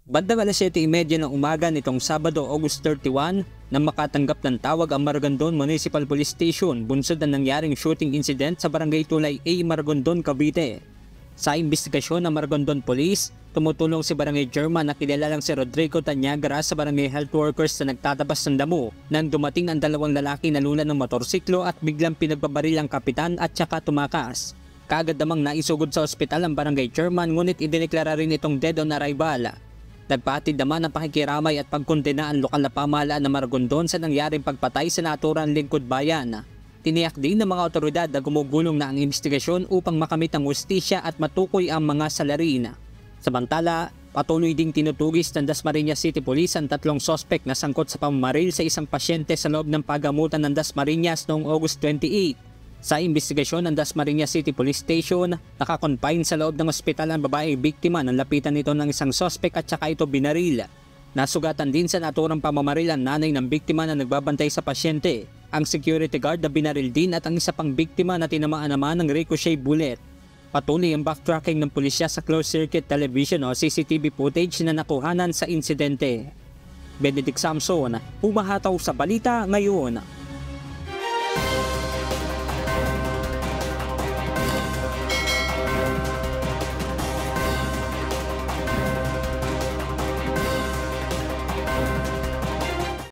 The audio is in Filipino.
Bandang alas 7:30 ng umaga nitong Sabado, August 31, nang makatanggap ng tawag ang Maragondon Municipal Police Station bunsod ng nangyaring shooting incident sa Barangay Tulay A, Maragondon, Cavite. Sa imbestigasyon ng Maragondon Police, tumutulong si Barangay German na kilalang si Rodrigo Tanyagara sa Barangay Health Workers na nagtatabas ng damo nang dumating ang dalawang lalaki na lula ng motorsiklo at biglang pinagbabaril ang kapitan at saka tumakas. Kaagad namang naisugod sa ospital ang Barangay German ngunit idineklara rin itong dead on arrival. Nagpahatid naman ng pakikiramay at pagkondena ang lokal na pamahalaan ng Maragondon sa nangyaring pagpatay sa naturang lingkod bayan. Tiniyak din ng mga otoridad na gumugulong na ang investigasyon upang makamit ang hustisya at matukoy ang mga salarin. Samantala, patuloy ding tinutugis ng Dasmariñas City Police ang tatlong sospek na sangkot sa pamamaril sa isang pasyente sa loob ng pagamutan ng Dasmariñas noong August 28. Sa investigasyon ng Dasmariñas City Police Station, nakakonfine sa loob ng ospital ang babaeng biktima nang lapitan nito ng isang sospek at saka ito binaril. Nasugatan din sa naturang pamamaril ang nanay ng biktima na nagbabantay sa pasyente, ang security guard na binaril din at ang isa pang biktima na tinamaan naman ng ricochet bullet. Patuloy ang backtracking ng pulisya sa closed-circuit television o CCTV footage na nakuhanan sa insidente. Benedict Samson, humahataw sa balita ngayon.